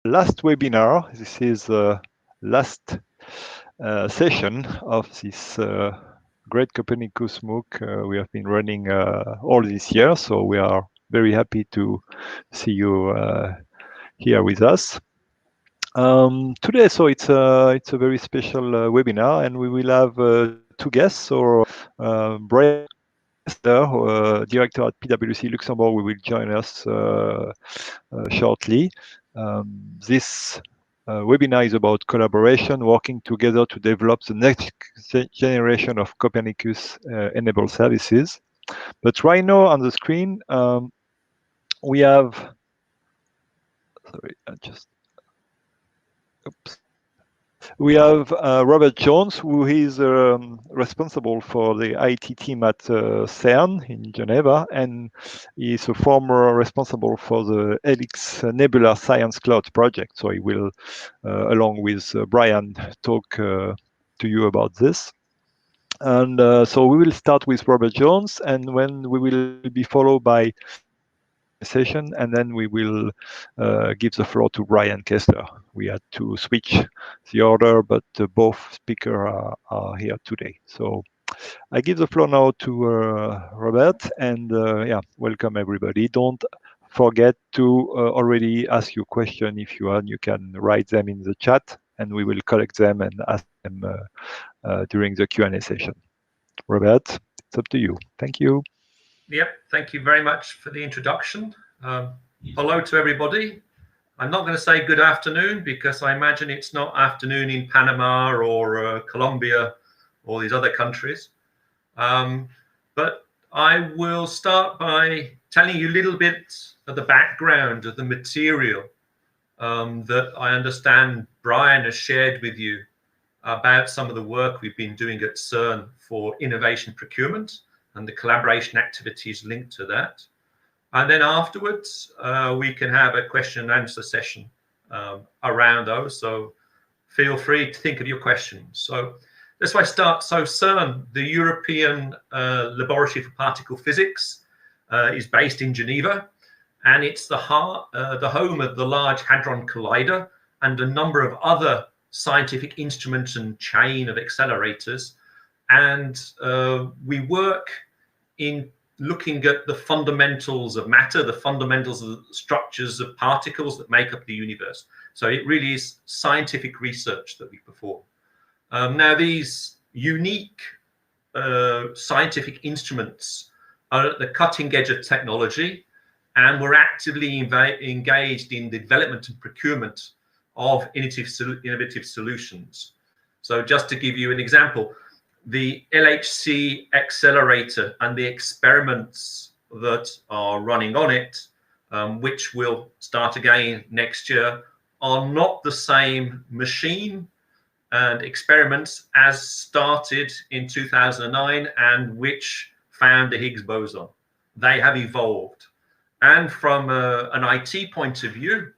last webinar. This is the last session of this great Copernicus MOOC we have been running all this year. So we are very happy to see you here with us. Today, so it's a very special webinar, and we will have two guests. So Brian, director at PwC Luxembourg, will join us shortly. This webinar is about collaboration, working together to develop the next generation of Copernicus-enabled services. But right now on the screen, we have, sorry, we have Robert Jones, who is responsible for the IT team at CERN in Geneva, and is a former responsible for the Helix Nebula Science Cloud project. So he will, along with Brian, talk to you about this. And so we will start with Robert Jones, and when we will be followed by session, and then we will give the floor to Brian Kessler. We had to switch the order, but both speakers are here today. So I give the floor now to Robert, and yeah, welcome everybody. Don't forget to already ask your question. If you want, you can write them in the chat, and we will collect them and ask them during the Q&A session. Robert, it's up to you. Thank you. Yep, thank you very much for the introduction. Hello to everybody. I'm not going to say good afternoon because I imagine it's not afternoon in Panama or Colombia or these other countries. But I will start by telling you a little bit of the background of the material that I understand Brian has shared with you about some of the work we've been doing at CERN for innovation procurement and the collaboration activities linked to that. And then afterwards, we can have a question and answer session around those. So feel free to think of your questions. So that's why I start. So CERN, the European Laboratory for Particle Physics, is based in Geneva, and it's the home of the Large Hadron Collider and a number of other scientific instruments and chain of accelerators. And we work in looking at the fundamentals of matter, the fundamentals of the structures of particles that make up the universe. So it really is scientific research that we perform. Now, these unique scientific instruments are at the cutting edge of technology, and we're actively engaged in the development and procurement of innovative solutions. So just to give you an example, the LHC accelerator and the experiments that are running on it, which will start again next year, are not the same machine and experiments as started in 2009 and which found the Higgs boson. They have evolved. And from an IT point of view,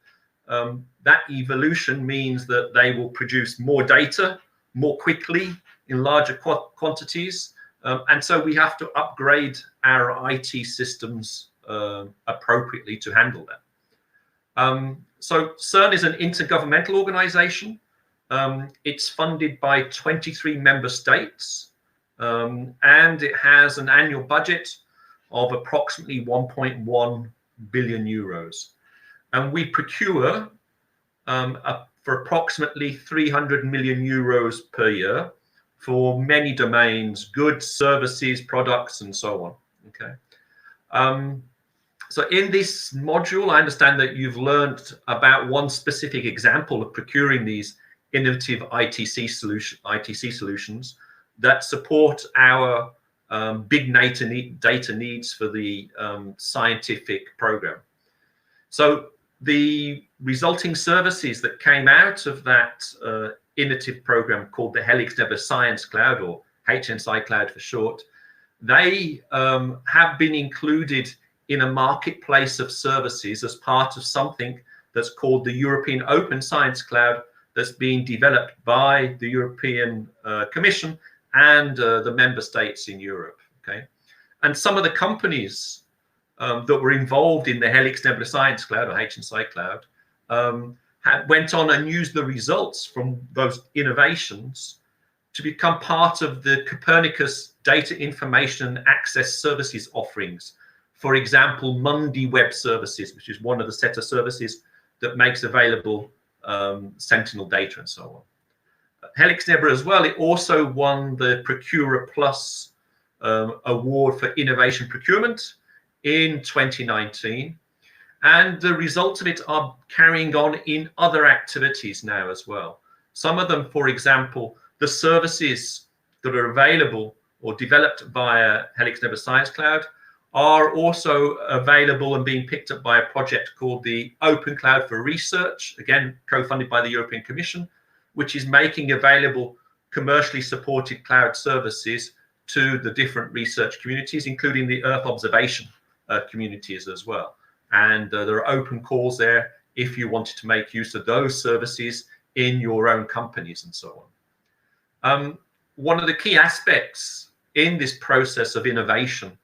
that evolution means that they will produce more data more quickly in larger quantities. And so we have to upgrade our IT systems appropriately to handle that. So CERN is an intergovernmental organization. It's funded by 23 member states, and it has an annual budget of approximately 1.1 billion euros. And we procure for approximately 300 million euros per year for many domains, goods, services, products, and so on. Okay. So in this module, I understand that you've learned about one specific example of procuring these innovative ITC solutions that support our big data needs for the scientific program. So the resulting services that came out of that innovative program called the Helix Nebula Science Cloud, or HNSci Cloud for short, they have been included in a marketplace of services as part of something that's called the European Open Science Cloud, that's being developed by the European Commission and the member states in Europe. Okay, and some of the companies that were involved in the Helix Nebula Science Cloud, or HNSci Cloud, went on and used the results from those innovations to become part of the Copernicus data information and access services offerings. For example, Mundi Web Services, which is one of the set of services that makes available Sentinel data and so on. Helix Nebula as well, it also won the Procurer Plus award for innovation procurement in 2019. And the results of it are carrying on in other activities now as well. Some of them, for example, the services that are available or developed via Helix Nebula Science Cloud are also available and being picked up by a project called the Open Cloud for Research, again, co-funded by the European Commission, which is making available commercially supported cloud services to the different research communities, including the Earth observation communities as well. And there are open calls there if you wanted to make use of those services in your own companies and so on. One of the key aspects in this process of innovation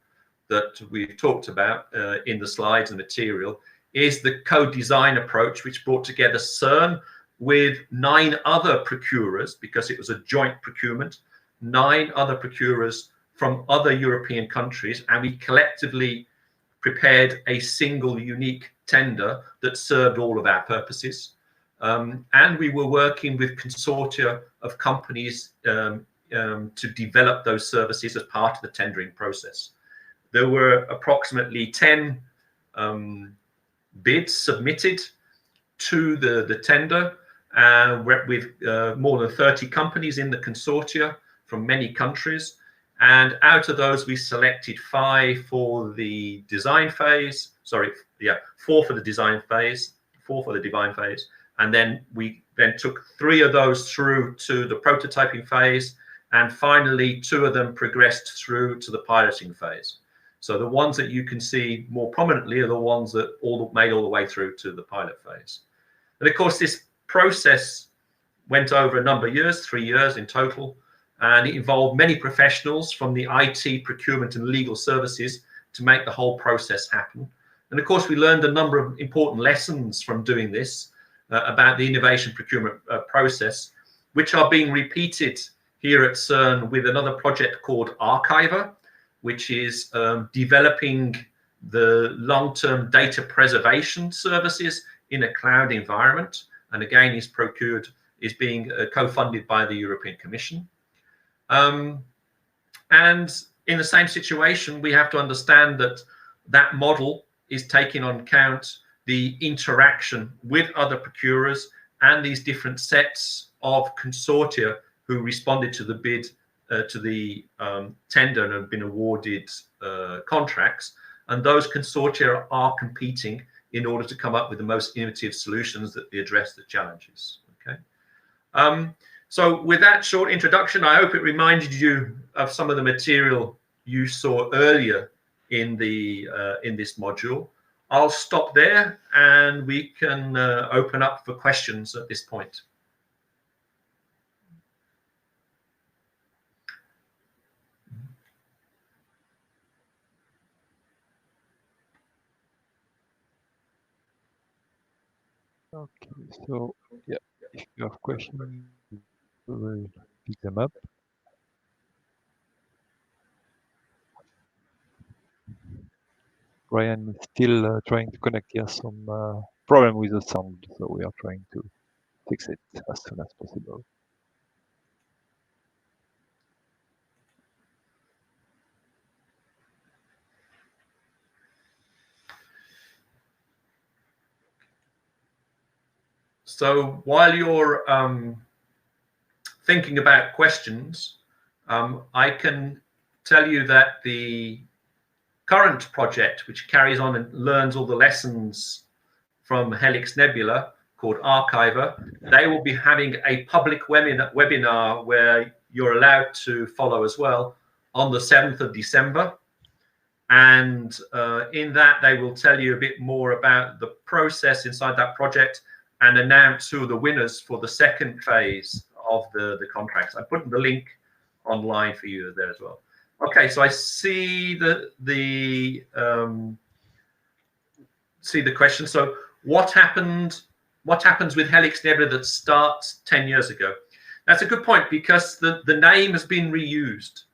that we've talked about in the slides and material is the co-design approach, which brought together CERN with 9 other procurers, because it was a joint procurement, 9 other procurers from other European countries, and we collectively prepared a single unique tender that served all of our purposes. And we were working with consortia of companies to develop those services as part of the tendering process. There were approximately 10 bids submitted to the tender with more than 30 companies in the consortia from many countries. And out of those, we selected 5 for the design phase. 4 for the design phase, 4 for the design phase. And then we took 3 of those through to the prototyping phase. And finally, 2 of them progressed through to the piloting phase. So the ones that you can see more prominently are the ones that made all the way through to the pilot phase. And of course, this process went over a number of years, 3 years in total. And it involved many professionals from the IT, procurement, and legal services to make the whole process happen. And of course, we learned a number of important lessons from doing this about the innovation procurement process, which are being repeated here at CERN with another project called Archiver, which is developing the long-term data preservation services in a cloud environment. And again, is being co-funded by the European Commission. And in the same situation, we have to understand that that model is taking on account the interaction with other procurers and these different sets of consortia who responded to the bid, to the tender, and have been awarded contracts. And those consortia are competing in order to come up with the most innovative solutions that address the challenges. Okay. So with that short introduction, I hope it reminded you of some of the material you saw earlier in this module. I'll stop there and we can open up for questions at this point. Okay, so yeah, if you have questions, we will pick them up. Brian is still trying to connect. He has some problem with the sound, so we are trying to fix it as soon as possible. So while you're thinking about questions, I can tell you that the current project, which carries on and learns all the lessons from Helix Nebula, called Archiver, they will be having a public webinar where you're allowed to follow as well on the 7th of December. And in that, they will tell you a bit more about the process inside that project and announce who are the winners for the second phase of the contracts. I put the link online for you there as well. Okay, so I see the question. So what happened what happens with Helix Nebula that starts 10 years ago? That's a good point, because the name has been reused.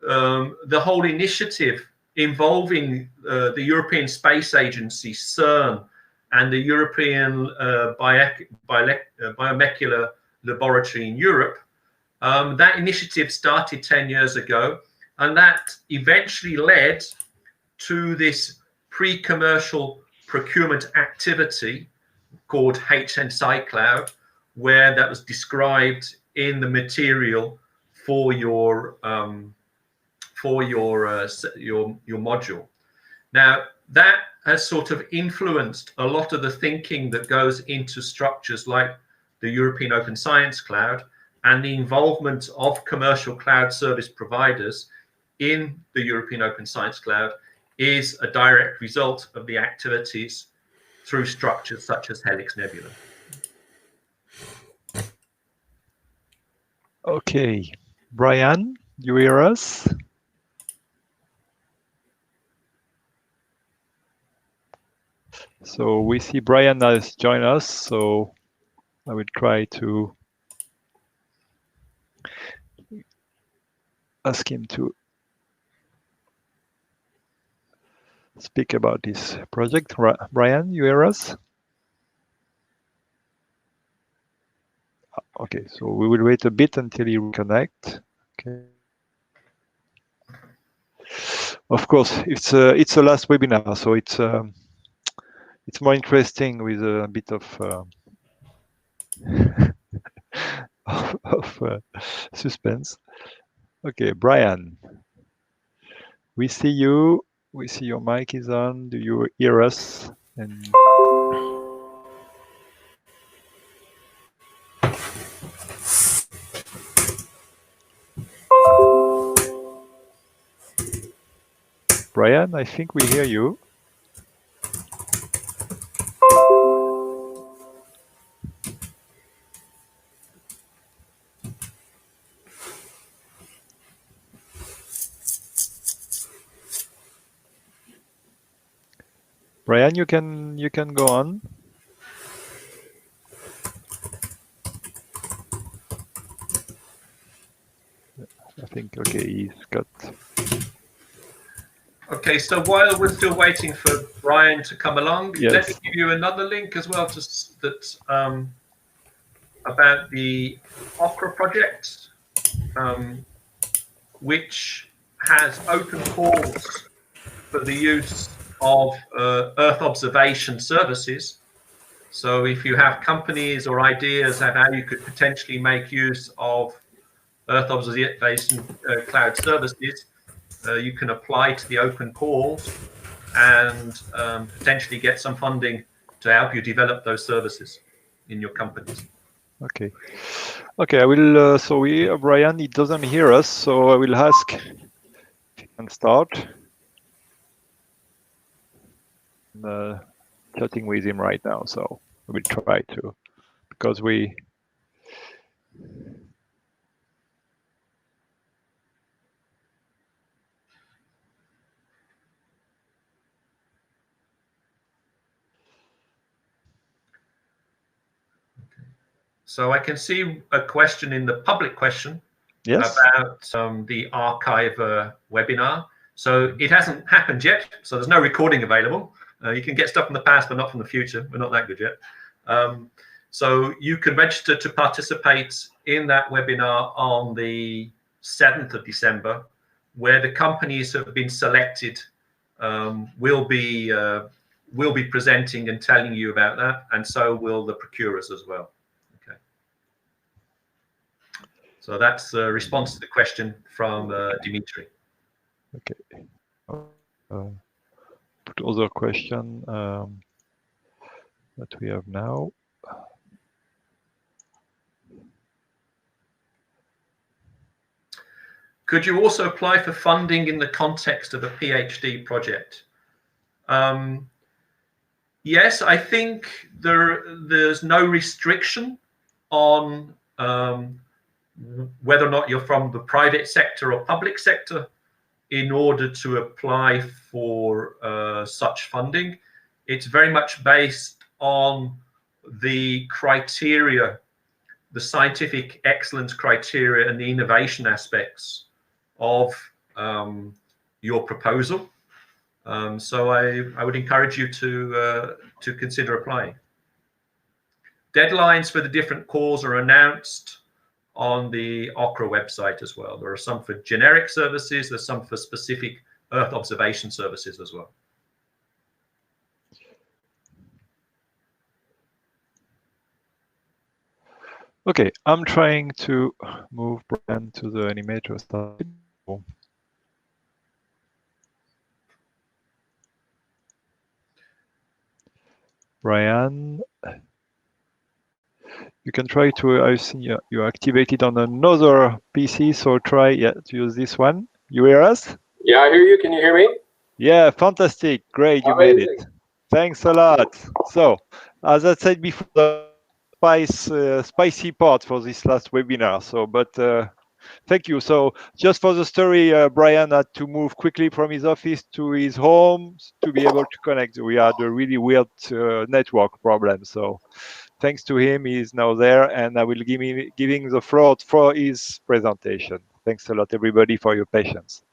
The whole initiative involving the European Space Agency, CERN, and the European Biomolecular Laboratory in Europe, that initiative started 10 years ago, and that eventually led to this pre-commercial procurement activity called HNSci Cloud, where that was described in the material for your module. Now, that has sort of influenced a lot of the thinking that goes into structures like the European Open Science Cloud, and the involvement of commercial cloud service providers in the European Open Science Cloud is a direct result of the activities through structures such as Helix Nebula. Okay, Brian, you hear us? So we see Brian has joined us, so I will try to ask him to speak about this project. Brian, you hear us? Okay, so we will wait a bit until you reconnect. Okay. Of course, it's a last webinar, so it's more interesting with a bit of suspense. Okay, Brian, we see you. We see your mic is on. Do you hear us? And Brian, I think we hear you. Brian, you can go on. I think, okay, he's got. Okay, so while we're still waiting for Brian to come along, Yes. let me give you another link as well, just that about the OCRA project, which has open calls for the use of Earth observation services. So if you have companies or ideas of how you could potentially make use of Earth observation cloud services, you can apply to the open calls and potentially get some funding to help you develop those services in your companies. Okay. Okay, I will. So Brian, he doesn't hear us, so I will ask if he can start. Chatting with him right now, so we will try to, because we. So I can see a question in the public question. Yes. About the archive webinar. So it hasn't happened yet, so there's no recording available. You can get stuff from the past, but not from the future. We're not that good yet. So you can register to participate in that webinar on the 7th of December, where the companies have been selected will be presenting and telling you about that, and so will the procurers as well. Okay. So that's a response to the question from Dimitri. Okay. Put other question that we have now. Could you also apply for funding in the context of a PhD project? Yes, I think there's no restriction on whether or not you're from the private sector or public sector in order to apply for such funding. It's very much based on the criteria, the scientific excellence criteria and the innovation aspects of your proposal. So I would encourage you to consider applying. Deadlines for the different calls are announced on the OCRA website as well. There are some for generic services, there's some for specific Earth observation services as well. Okay, I'm trying to move Brian to the animator side. Brian, you can try to, I see you're activated on another PC, so try to use this one. You hear us? Yeah, I hear you. Can you hear me? Yeah, fantastic. Great, you made it. Thanks a lot. So, as I said before, the spicy part for this last webinar. So, but thank you. So, just for the story, Brian had to move quickly from his office to his home to be able to connect. We had a really weird network problem. So, thanks to him, he's now there, and I will giving the floor for his presentation. Thanks a lot, everybody, for your patience.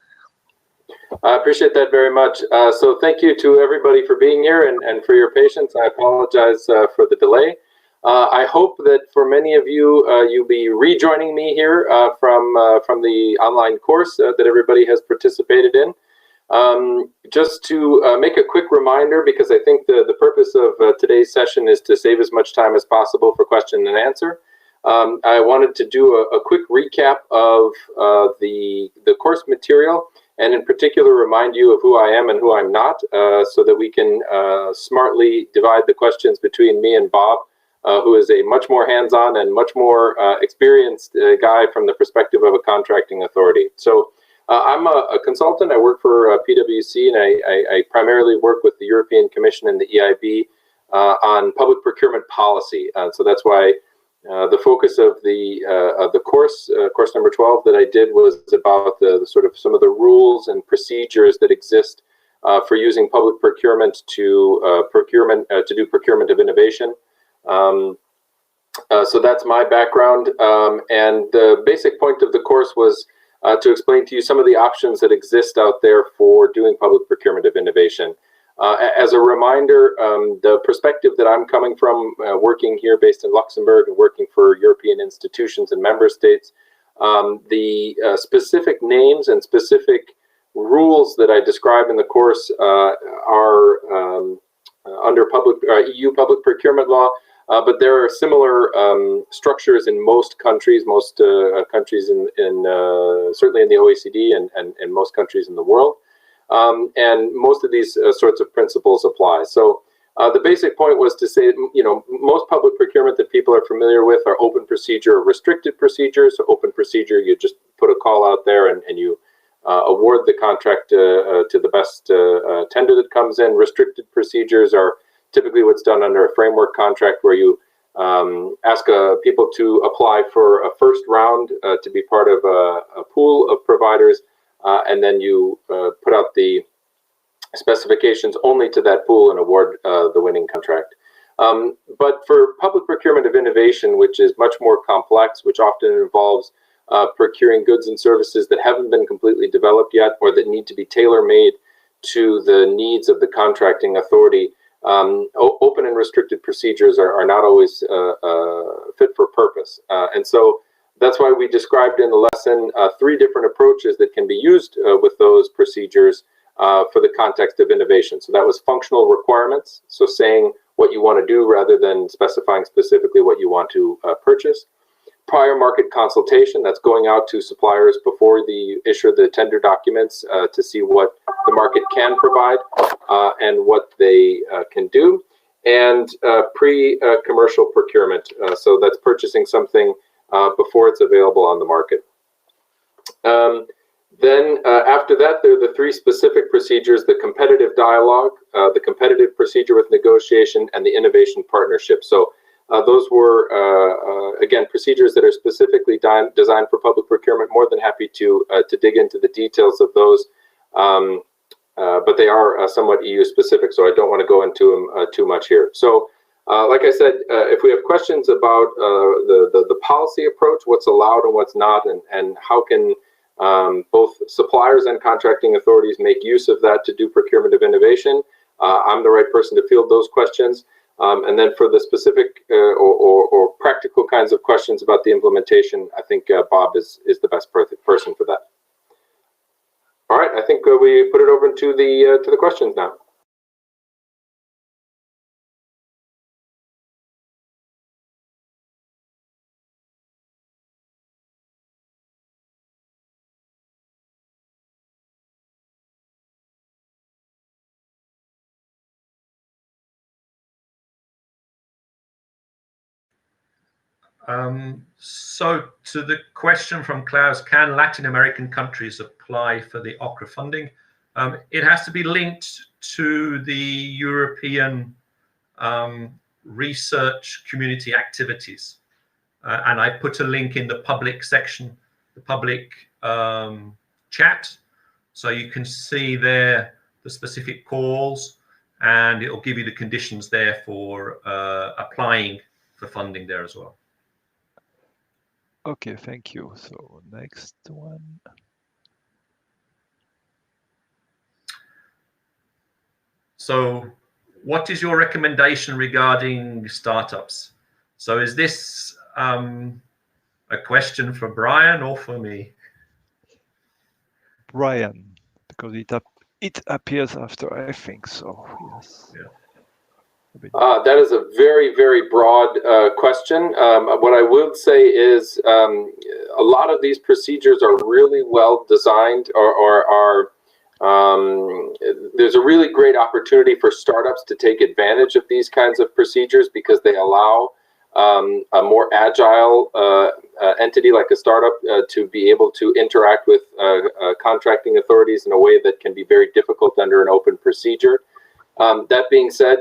I appreciate that very much. So thank you to everybody for being here and for your patience. I apologize for the delay. I hope that for many of you, you'll be rejoining me here from the online course that everybody has participated in. Just to make a quick reminder, because I think the purpose of today's session is to save as much time as possible for question and answer. I wanted to do a quick recap of the course material, and in particular remind you of who I am and who I'm not, so that we can smartly divide the questions between me and Bob, who is a much more hands-on and much more experienced guy from the perspective of a contracting authority. So I'm a consultant. I work for PwC, and I primarily work with the European Commission and the EIB on public procurement policy. So that's why the focus of the course number 12 that I did was about the sort of some of the rules and procedures that exist for using public procurement to do procurement of innovation. So that's my background, and the basic point of the course was to explain to you some of the options that exist out there for doing public procurement of innovation. As a reminder, the perspective that I'm coming from, working here based in Luxembourg and working for European institutions and member states, the specific names and specific rules that I describe in the course are under EU public procurement law, but there are similar structures in most countries, certainly in the OECD and most countries in the world. And most of these sorts of principles apply. So the basic point was to say, most public procurement that people are familiar with are open procedure or restricted procedure. So open procedure, you just put a call out there and you award the contract to the best tender that comes in. Restricted procedures are typically what's done under a framework contract, where you ask people to apply for a first round to be part of a pool of providers. And then you put out the specifications only to that pool and award the winning contract. But for public procurement of innovation, which is much more complex, which often involves procuring goods and services that haven't been completely developed yet, or that need to be tailor-made to the needs of the contracting authority, open and restricted procedures are not always fit for purpose. And so that's why we described in the lesson 3 different approaches that can be used with those procedures for the context of innovation. So that was functional requirements, so saying what you want to do rather than specifying specifically what you want to purchase. Prior market consultation, that's going out to suppliers before they issue the tender documents to see what the market can provide and what they can do. And pre-commercial procurement, so that's purchasing something before it's available on the market. Then after that, there are the 3 specific procedures: the competitive dialogue, the competitive procedure with negotiation, and the innovation partnership. So those were, again, procedures that are specifically designed for public procurement. More than happy to dig into the details of those, but they are somewhat EU specific, so I don't want to go into them too much here. So Like I said, if we have questions about the policy approach, what's allowed and what's not, and how can both suppliers and contracting authorities make use of that to do procurement of innovation, I'm the right person to field those questions. And then for the specific or practical kinds of questions about the implementation, I think Bob is the best person for that. All right, I think we put it over to the questions now. So to the question from Klaus, can Latin American countries apply for the OCRA funding? It has to be linked to the European research community activities. And I put a link in the public section, the public chat. So you can see there the specific calls, and it'll give you the conditions there for applying for funding there as well. Okay, thank you. So next one. So what is your recommendation regarding startups? So is this a question for Brian or for me? Brian, because it appears after, I think so. Yes. Yeah. That is a very, very broad question. What I would say is a lot of these procedures are really well designed, or there's a really great opportunity for startups to take advantage of these kinds of procedures because they allow a more agile entity like a startup to be able to interact with contracting authorities in a way that can be very difficult under an open procedure. That being said,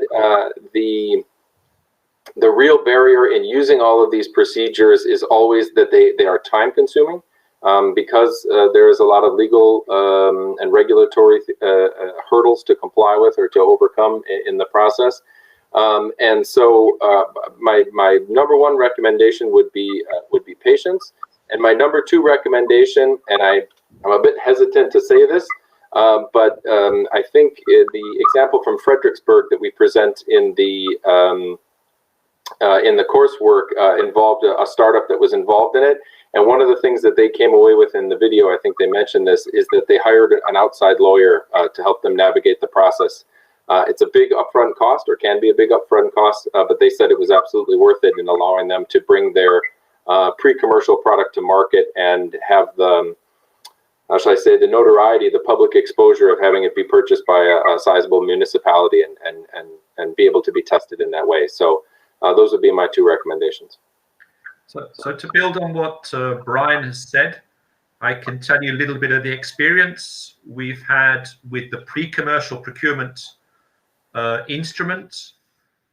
the real barrier in using all of these procedures is always that they are time consuming because there is a lot of legal and regulatory hurdles to comply with or to overcome in the process. And so my number one recommendation would be patience. And my number two recommendation, and I'm a bit hesitant to say this, but I think the example from Fredericksburg that we present in the coursework involved a startup that was involved in it. And one of the things that they came away with in the video, I think they mentioned this, is that they hired an outside lawyer to help them navigate the process. It's a big upfront cost, or can be a big upfront cost, but they said it was absolutely worth it in allowing them to bring their pre-commercial product to market and have the how shall I say, the notoriety, the public exposure of having it be purchased by a sizable municipality and be able to be tested in that way. So those would be my two recommendations. So to build on what Brian has said, I can tell you a little bit of the experience we've had with the pre-commercial procurement instrument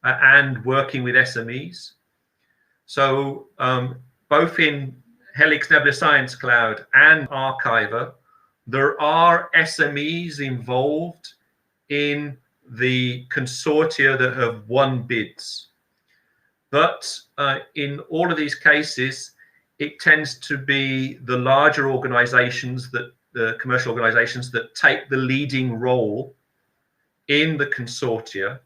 and working with SMEs. So both in Helix Nebula Science Cloud and Archiver, there are SMEs involved in the consortia that have won bids. But in all of these cases, it tends to be the larger organizations, the commercial organizations that take the leading role in the consortia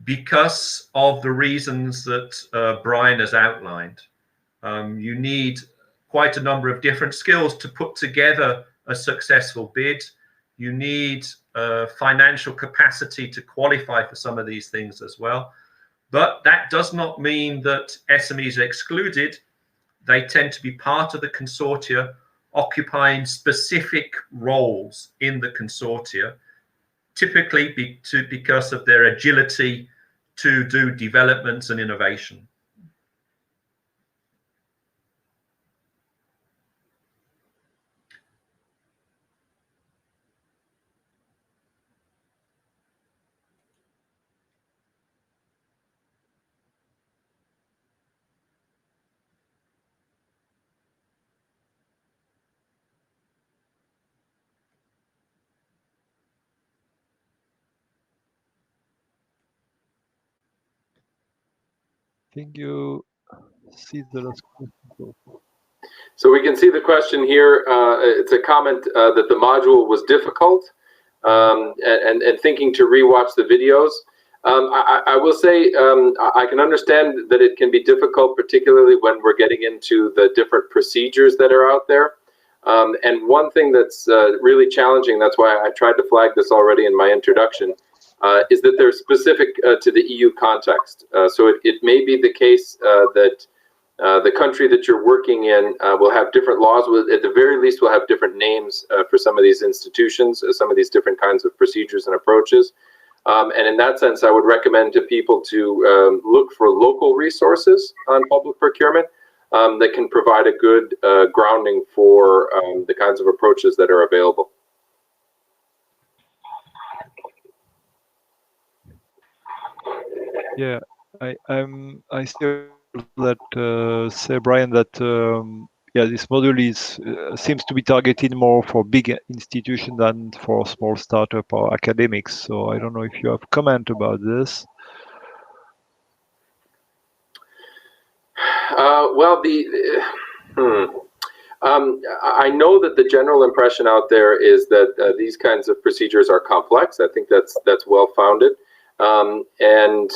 because of the reasons that Brian has outlined. You need quite a number of different skills to put together a successful bid. You need financial capacity to qualify for some of these things as well. But that does not mean that SMEs are excluded. They tend to be part of the consortia, occupying specific roles in the consortia, typically because of their agility to do developments and innovation. think you see the last question. So we can see the question here. It's a comment that the module was difficult, and thinking to rewatch the videos. I will say I can understand that it can be difficult, particularly when we're getting into the different procedures that are out there. And one thing that's really challenging, that's why I tried to flag this already in my introduction, is that they're specific to the EU context. So it may be the case that the country that you're working in will have different laws. At the very least, will have different names for some of these institutions, some of these different kinds of procedures and approaches. And in that sense, I would recommend to people to look for local resources on public procurement that can provide a good grounding for the kinds of approaches that are available. Yeah, I still that say, Brian, that yeah, this module is seems to be targeted more for big institutions than for small startup or academics. So I don't know if you have comment about this. Well, I know that the general impression out there is that these kinds of procedures are complex. I think that's well founded, and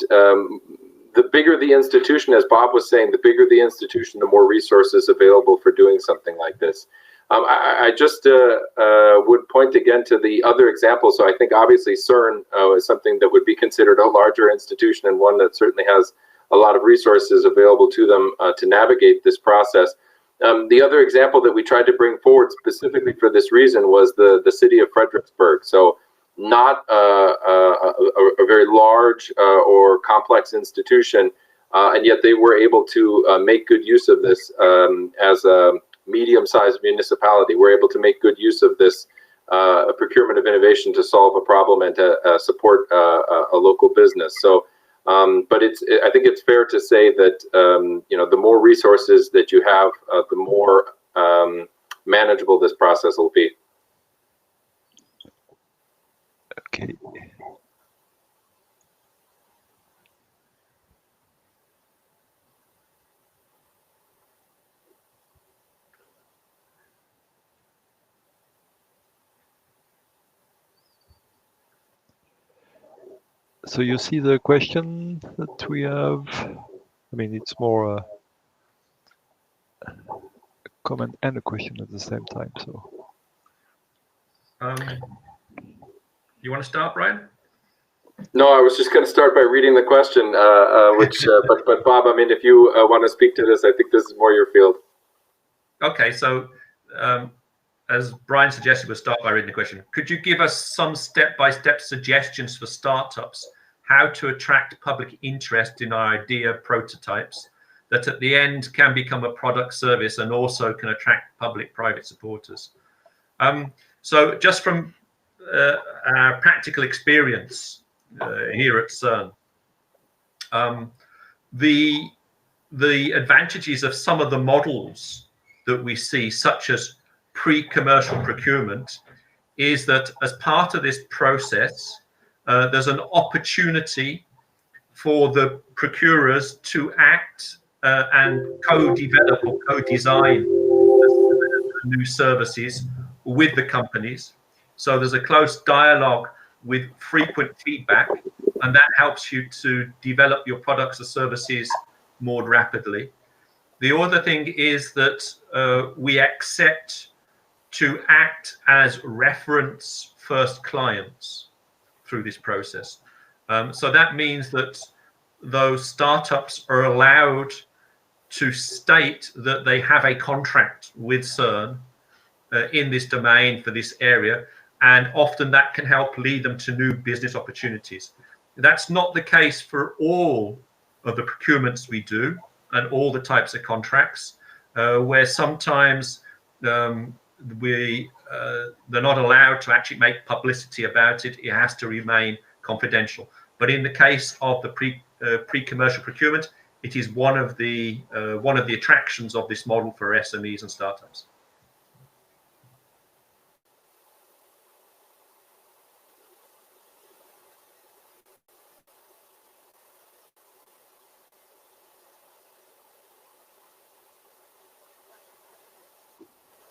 the bigger the institution, as Bob was saying, the bigger the institution, the more resources available for doing something like this. I just would point again to the other example. So I think obviously CERN is something that would be considered a larger institution and one that certainly has a lot of resources available to them to navigate this process. The other example that we tried to bring forward specifically for this reason was the city of Fredericksburg. So not a very large or complex institution, and yet they were able to make good use of this as a medium-sized municipality. We're able to make good use of this procurement of innovation to solve a problem and to support a local business. So, but I think it's fair to say that the more resources that you have, the more manageable this process will be. Okay. So you see the question that we have. I mean, it's more a comment and a question at the same time. So, you want to start, Brian? No, I was just going to start by reading the question, but Bob, I mean, if you want to speak to this, I think this is more your field. Okay, so as Brian suggested, we'll start by reading the question. Could you give us some step-by-step suggestions for startups how to attract public interest in our idea prototypes that at the end can become a product service and also can attract public-private supporters? So just from our practical experience here at CERN, the advantages of some of the models that we see, such as pre-commercial procurement, is that as part of this process, there's an opportunity for the procurers to act and co-develop or co-design new services with the companies. So there's a close dialogue with frequent feedback, and that helps you to develop your products or services more rapidly. The other thing is that we accept to act as reference first clients through this process. So that means that those startups are allowed to state that they have a contract with CERN in this domain for this area, and often that can help lead them to new business opportunities. That's not the case for all of the procurements we do and all the types of contracts, where sometimes they're not allowed to actually make publicity about it. It has to remain confidential. But in the case of the pre-commercial procurement, it is one of the attractions of this model for SMEs and startups.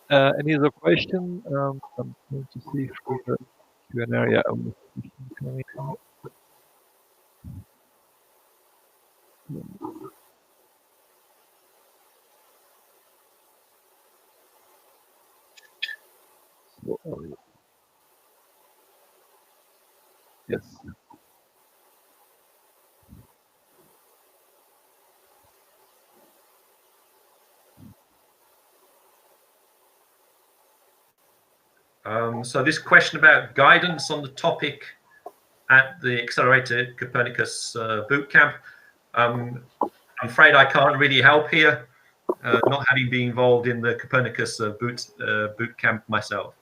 Any other question? I'm going to see if we have an area of coming. Yes. So this question about guidance on the topic at the Accelerated Copernicus bootcamp. I'm afraid I can't really help here, not having been involved in the Copernicus bootcamp myself.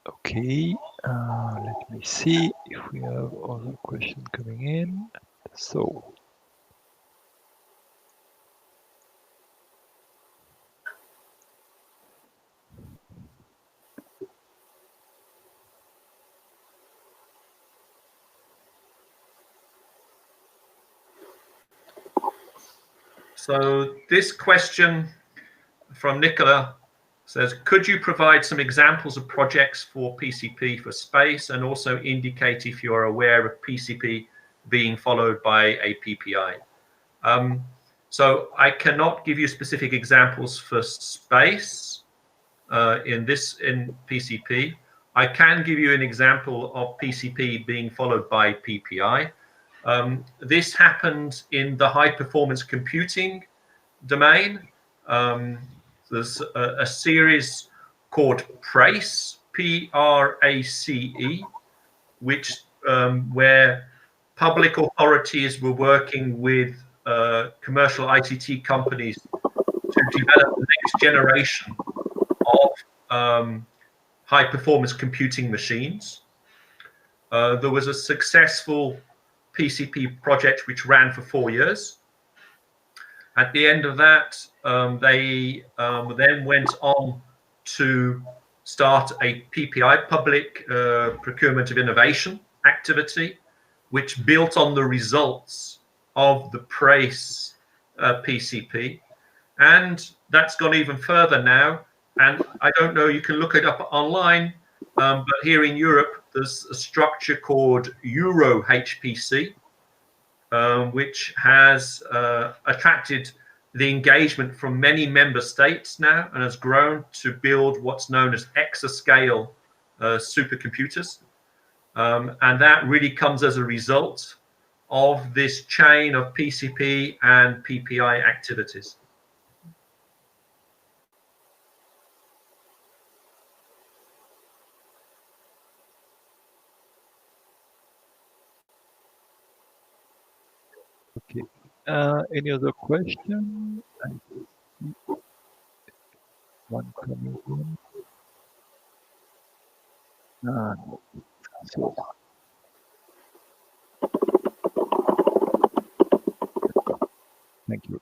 Okay, let me see if we have other questions coming in. So, this question from Nicola says, could you provide some examples of projects for PCP for space and also indicate if you are aware of PCP being followed by a PPI? So I cannot give you specific examples for space in PCP. I can give you an example of PCP being followed by PPI. This happened in the high performance computing domain. There's a series called PRACE, P-R-A-C-E, which where public authorities were working with commercial ICT companies to develop the next generation of high performance computing machines. There was a successful PCP project which ran for 4 years. At the end of that, they then went on to start a PPI, public procurement of innovation activity, which built on the results of the PRACE PCP. And that's gone even further now. And I don't know, you can look it up online, but here in Europe, there's a structure called Euro HPC, which has attracted the engagement from many member states now and has grown to build what's known as exascale supercomputers. And that really comes as a result of this chain of PCP and PPI activities. okay. Any other question? One coming in. So, thank you.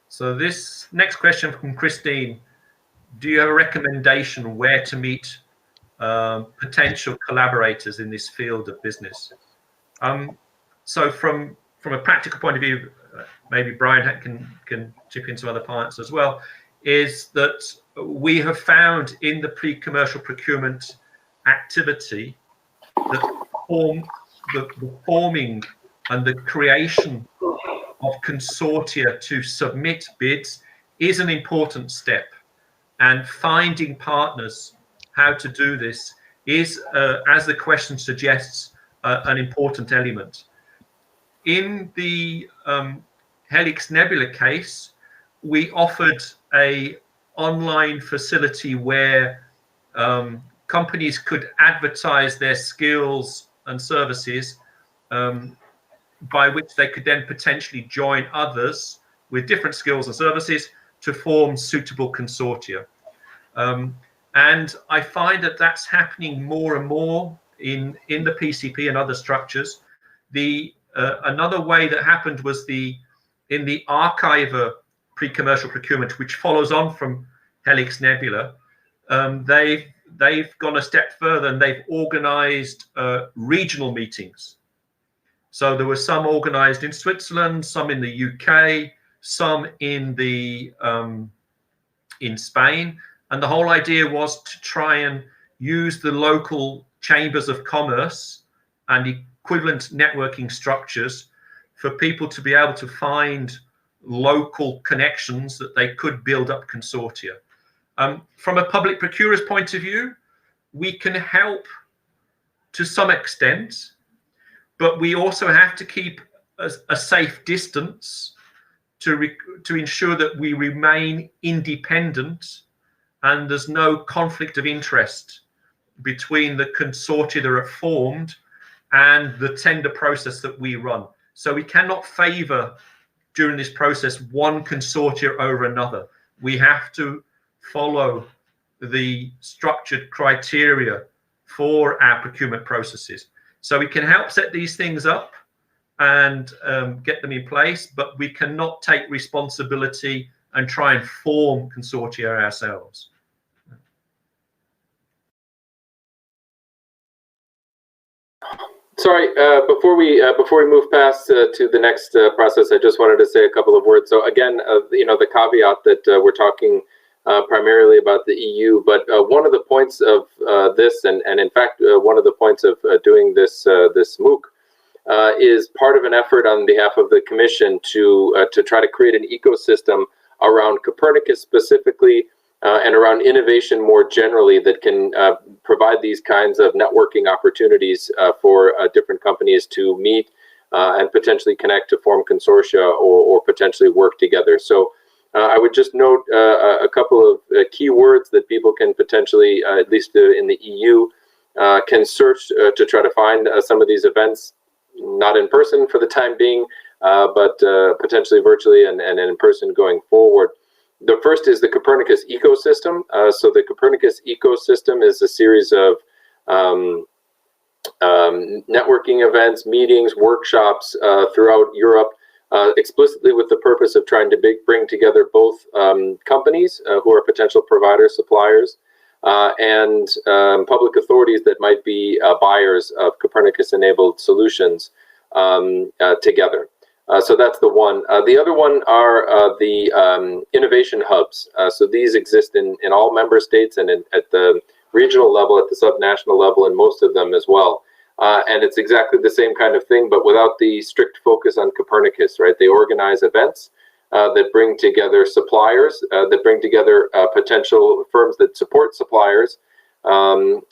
So this next question from Christine, do you have a recommendation where to meet potential collaborators in this field of business? So from a practical point of view, maybe Brian can chip in some other parts as well, is that we have found in the pre-commercial procurement activity that the forming and the creation of consortia to submit bids is an important step. And finding partners how to do this is, as the question suggests, an important element. In the Helix Nebula case, we offered an online facility where companies could advertise their skills and services, by which they could then potentially join others with different skills and services to form suitable consortia. And I find that that's happening more and more in the PCP and other structures. Another way that happened was in the Archiver pre-commercial procurement, which follows on from Helix Nebula. they've gone a step further and they've organized regional meetings. So there were some organized in Switzerland, some in the UK, some in Spain, and the whole idea was to try and use the local chambers of commerce and equivalent networking structures for people to be able to find local connections that they could build up consortia. From a public procurer's point of view, we can help to some extent, but we also have to keep a safe distance to ensure that we remain independent and there's no conflict of interest between the consortia that are formed and the tender process that we run. So we cannot favor during this process one consortia over another. We have to follow the structured criteria for our procurement processes. So we can help set these things up and get them in place, but we cannot take responsibility and try and form consortia ourselves. Sorry, before we move past to the next process, I just wanted to say a couple of words. So again, the caveat that we're talking primarily about the EU, but one of the points of this, and in fact, one of the points of doing this MOOC is part of an effort on behalf of the Commission to try to create an ecosystem around Copernicus specifically, and around innovation more generally that can provide these kinds of networking opportunities for different companies to meet and potentially connect to form consortia or potentially work together. So I would just note a couple of key words that people can potentially, at least in the EU, can search to try to find some of these events, not in person for the time being, but potentially virtually and in person going forward. The first is the Copernicus Ecosystem. So the Copernicus Ecosystem is a series of networking events, meetings, workshops throughout Europe, explicitly with the purpose of trying to bring together both companies who are potential providers, suppliers, and public authorities that might be buyers of Copernicus-enabled solutions together. So that's the one. The other one are the innovation hubs. So these exist in all member states and at the regional level, at the subnational level, and most of them as well. And it's exactly the same kind of thing, but without the strict focus on Copernicus, right? They organize events that bring together suppliers, that bring together potential firms that support suppliers, and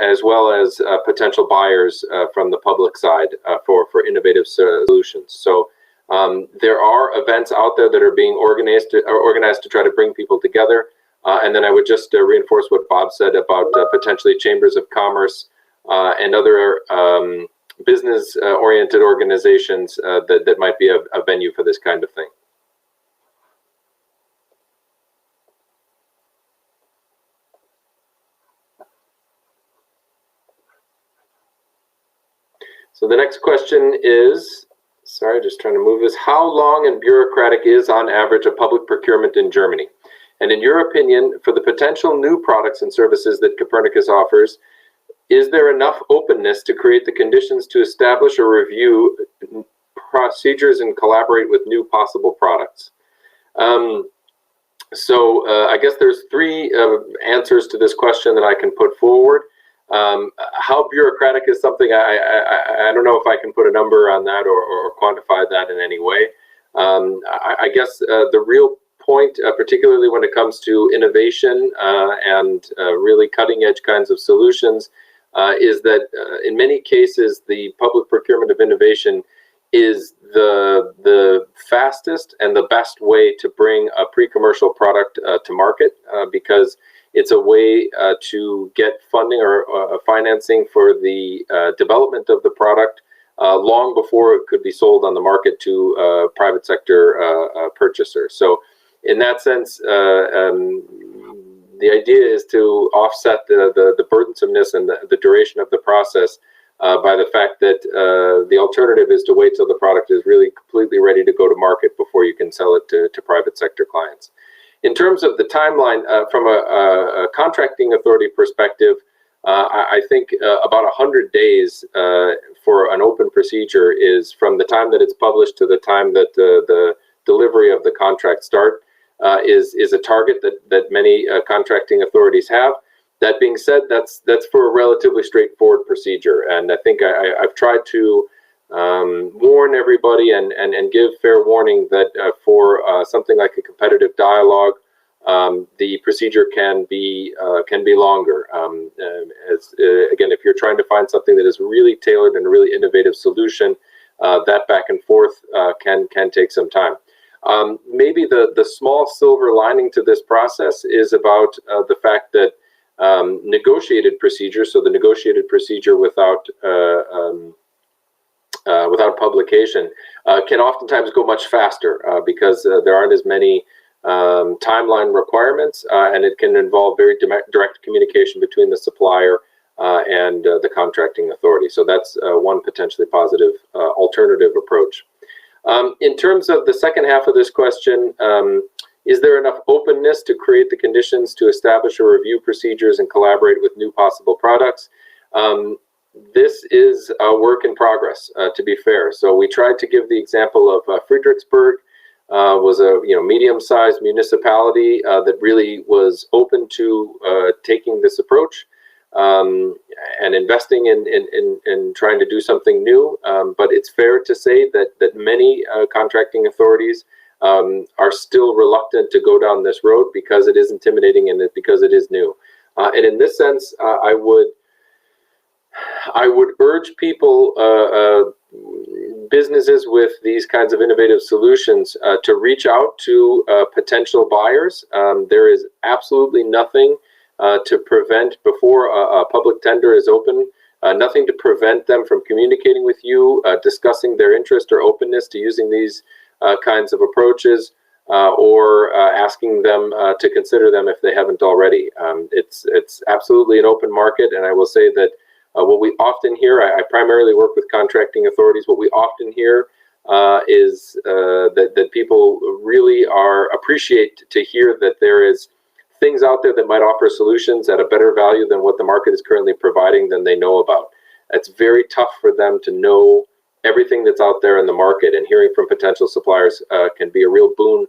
as well as potential buyers from the public side for innovative solutions. So there are events out there that are being organized to try to bring people together. And then I would just reinforce what Bob said about potentially chambers of commerce and other business-oriented organizations that might be a venue for this kind of thing. So the next question is, sorry, just trying to move this. How long and bureaucratic is, on average, a public procurement in Germany? And in your opinion, for the potential new products and services that Copernicus offers, is there enough openness to create the conditions to establish or review procedures and collaborate with new possible products? So I guess there's three answers to this question that I can put forward. How bureaucratic is something, I don't know if I can put a number on that or quantify that in any way. I guess the real point, particularly when it comes to innovation and really cutting edge kinds of solutions, is that in many cases, the public procurement of innovation is the fastest and the best way to bring a pre-commercial product to market, because it's a way to get funding or financing for the development of the product long before it could be sold on the market to a private sector purchaser. So in that sense, the idea is to offset the burdensomeness and the duration of the process by the fact that the alternative is to wait till the product is really completely ready to go to market before you can sell it to private sector clients. in terms of the timeline, from a contracting authority perspective, I think about 100 days for an open procedure is from the time that it's published to the time that the delivery of the contract start is a target that many contracting authorities have. That being said, that's for a relatively straightforward procedure, and I think I've tried to warn everybody and give fair warning that for something like a competitive dialogue, the procedure can be longer. Again, if you're trying to find something that is really tailored and a really innovative solution, that back and forth can take some time. Maybe the small silver lining to this process is about the fact that negotiated procedure, so the negotiated procedure without publication, can oftentimes go much faster because there aren't as many timeline requirements, and it can involve very direct communication between the supplier and the contracting authority. So that's one potentially positive alternative approach. In terms of the second half of this question, is there enough openness to create the conditions to establish or review procedures and collaborate with new possible products? This is a work in progress, to be fair. So we tried to give the example of Fredericksburg, was a medium-sized municipality that really was open to taking this approach and investing in trying to do something new. But it's fair to say that many contracting authorities are still reluctant to go down this road because it is intimidating and because it is new. And in this sense, I would urge people, businesses with these kinds of innovative solutions, to reach out to potential buyers. There is absolutely nothing to prevent, before a public tender is open, nothing to prevent them from communicating with you, discussing their interest or openness to using these kinds of approaches, or asking them to consider them if they haven't already. It's absolutely an open market, and I will say that what we often hear, I primarily work with contracting authorities, what we often hear is that people really appreciate to hear that there is things out there that might offer solutions at a better value than what the market is currently providing than they know about. It's very tough for them to know everything that's out there in the market, and hearing from potential suppliers can be a real boon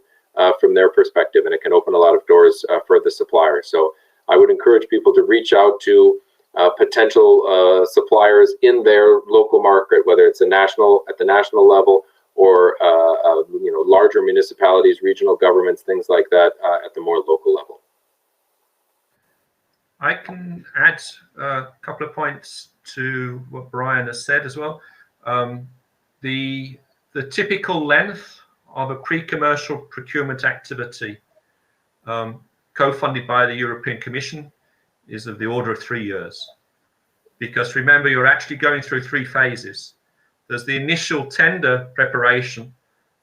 from their perspective, and it can open a lot of doors for the supplier. So I would encourage people to reach out to potential suppliers in their local market, whether it's at the national level, or larger municipalities, regional governments, things like that, at the more local level. I can add a couple of points to what Brian has said as well. The typical length of a pre-commercial procurement activity co-funded by the European Commission is of the order of 3 years. Because remember, you're actually going through 3 phases. There's the initial tender preparation,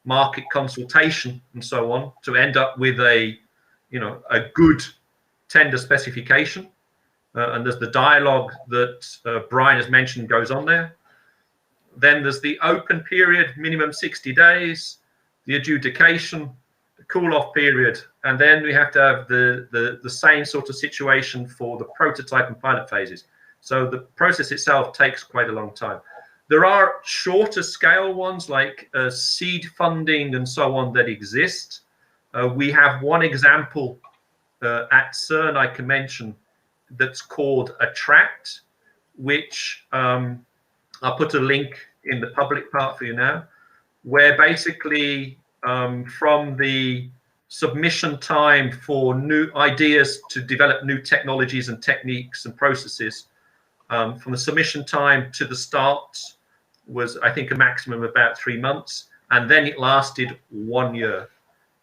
market consultation, and so on, to end up with a good tender specification. And there's the dialogue that Brian has mentioned goes on there. Then there's the open period, minimum 60 days, the adjudication, the cool-off period, and then we have to have the same sort of situation for the prototype and pilot phases. So the process itself takes quite a long time. There are shorter scale ones like seed funding and so on that exist. We have one example at CERN I can mention that's called Attract, which I'll put a link in the public part for you now, where basically from the submission time for new ideas to develop new technologies and techniques and processes, from the submission time to the start was, I think, a maximum of about 3 months, and then it lasted 1 year.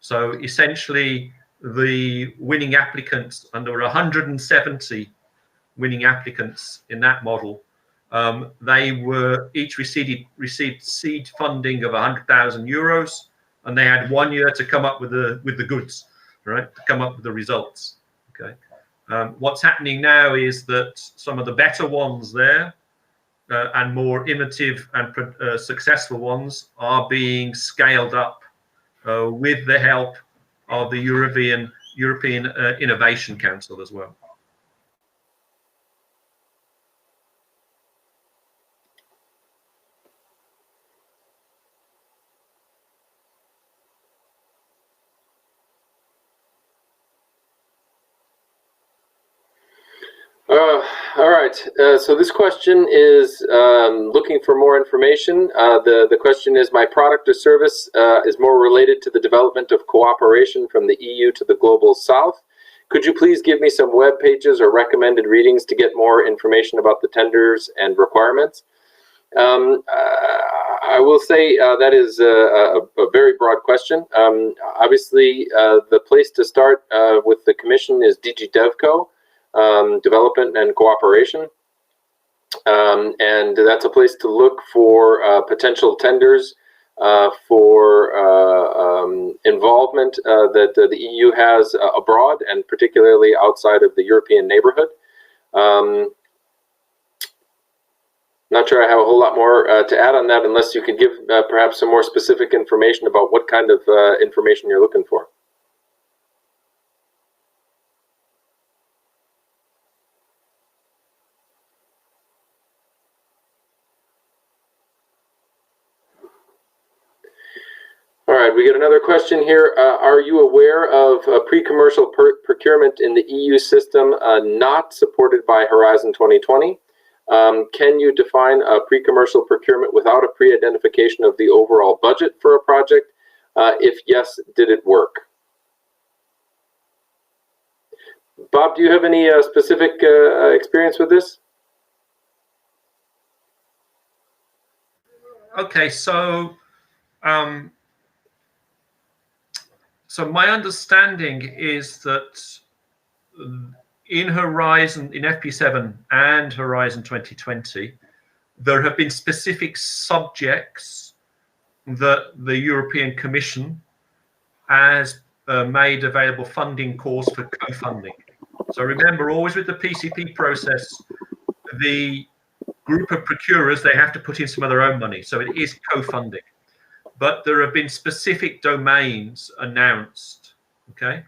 So essentially, the winning applicants, and there were 170 winning applicants in that model, they were each received seed funding of 100,000 euros, and they had 1 year to come up with the goods, right? To come up with the results. Okay. What's happening now is that some of the better ones there and more innovative and successful ones are being scaled up with the help of the European European Innovation Council as well. All right. So this question is looking for more information. The question is, my product or service is more related to the development of cooperation from the EU to the global south. Could you please give me some web pages or recommended readings to get more information about the tenders and requirements? I will say that is a very broad question. Obviously, the place to start with the Commission is DG DevCo. Development and cooperation, and that's a place to look for potential tenders for involvement that the EU has abroad, and particularly outside of the European neighborhood. Not sure I have a whole lot more to add on that, unless you could give perhaps some more specific information about what kind of information you're looking for. All right, we get another question here. Are you aware of pre-commercial procurement in the EU system not supported by Horizon 2020? Can you define a pre-commercial procurement without a pre-identification of the overall budget for a project? If yes, did it work? Bob, do you have any specific experience with this? Okay, so my understanding is that in Horizon, in FP7 and Horizon 2020, there have been specific subjects that the European Commission has made available funding calls for co-funding. So remember, always with the PCP process, the group of procurers, they have to put in some of their own money. So it is co-funding. But there have been specific domains announced, okay,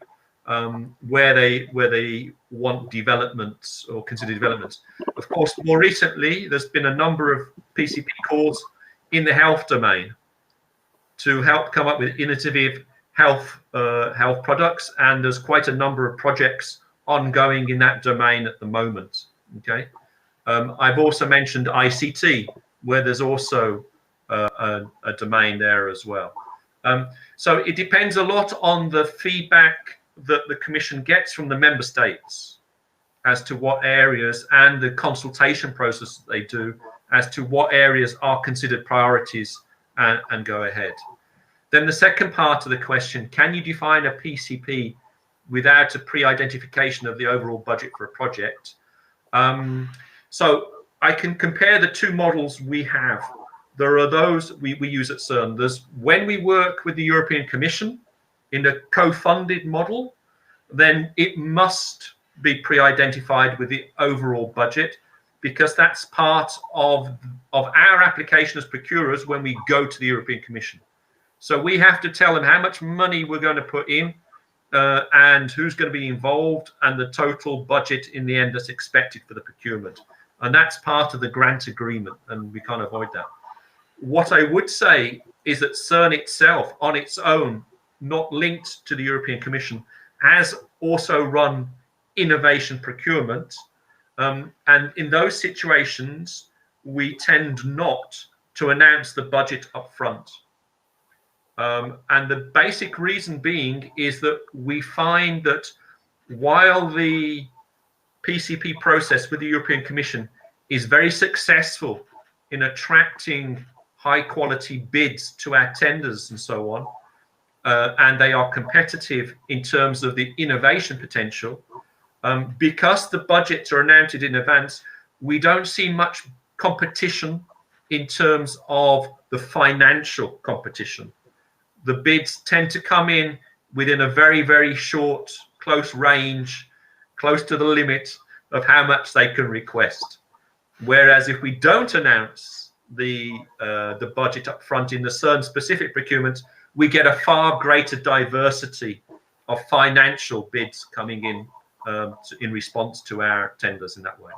where they want developments or consider developments. Of course, more recently, there's been a number of PCP calls in the health domain to help come up with innovative health products, and there's quite a number of projects ongoing in that domain at the moment. Okay, I've also mentioned ICT, where there's also a domain there as well. So it depends a lot on the feedback that the Commission gets from the member states as to what areas, and the consultation process that they do as to what areas are considered priorities and go ahead. Then the second part of the question, can you define a PCP without a pre-identification of the overall budget for a project? So I can compare the two models we have. There are those we use at CERN. There's when we work with the European Commission in a co-funded model, then it must be pre-identified with the overall budget, because that's part of our application as procurers when we go to the European Commission. So we have to tell them how much money we're going to put in and who's going to be involved, and the total budget in the end that's expected for the procurement. And that's part of the grant agreement, and we can't avoid that. What I would say is that CERN itself, on its own, not linked to the European Commission, has also run innovation procurement. And in those situations, we tend not to announce the budget up front. And the basic reason being is that we find that while the PCP process with the European Commission is very successful in attracting high quality bids to our tenders and so on, and they are competitive in terms of the innovation potential, because the budgets are announced in advance, we don't see much competition in terms of the financial competition. The bids tend to come in within a very, very short, close range, close to the limit of how much they can request. Whereas if we don't announce the budget up front in the CERN specific procurement, we get a far greater diversity financial bids coming in response to our tenders in that way.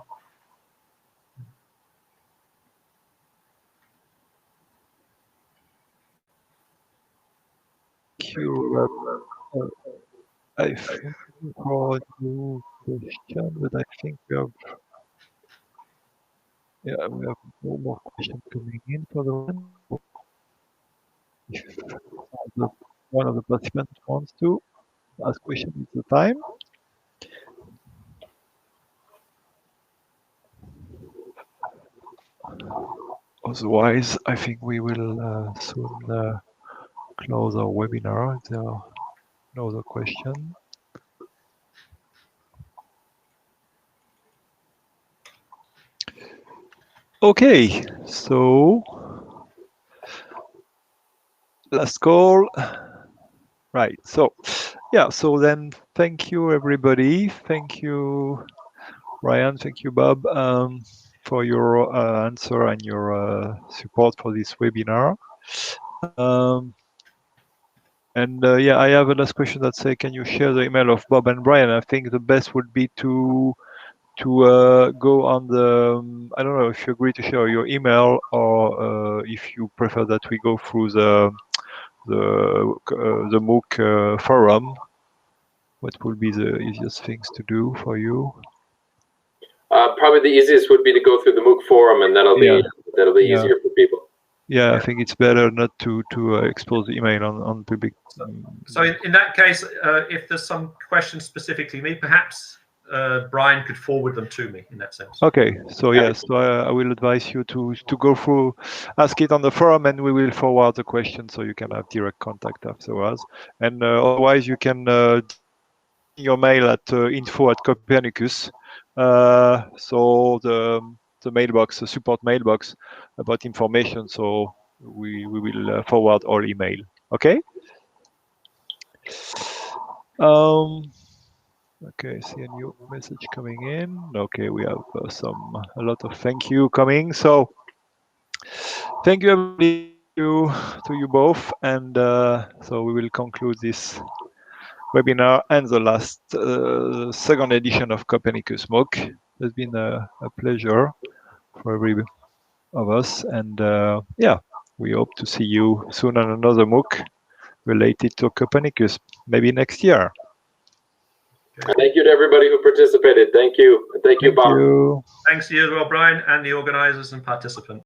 I think for new question, but I think we have no more questions coming in for the one. If one of the participants wants to ask questions, it's the time. Otherwise, I think we will soon close our webinar. If there are no other questions. Okay, so last call. Right, so yeah, so then thank you everybody. Thank you, Ryan. Thank you, Bob, for your answer and your support for this webinar. Yeah, I have a last question that say, can you share the email of Bob and Brian? I think the best would be to go on the, I don't know if you agree to share your email or if you prefer that we go through the MOOC forum. What would be the easiest things to do for you? Probably the easiest would be to go through the MOOC forum, and that'll be easier for people. Yeah, I think it's better not to expose the email on public. So in that case, if there's some questions specifically me, perhaps Brian could forward them to me in that sense. Okay, so yes, so I will advise you to go through, ask it on the forum, and we will forward the question so you can have direct contact afterwards. And otherwise, you can your mail at info@Copernicus. So the mailbox, the support mailbox about information. So we will forward all email. Okay. Okay, see a new message coming in. Okay, we have a lot of thank you coming. So thank you everybody, to you both, and so we will conclude this webinar and the last second edition of Copernicus MOOC. It's been a pleasure for every of us, and yeah, we hope to see you soon on another MOOC related to Copernicus, maybe next year. Thank you to everybody who participated. Thank you. And thank you, Bob. Thanks to you as well, Brian, and the organizers and participants.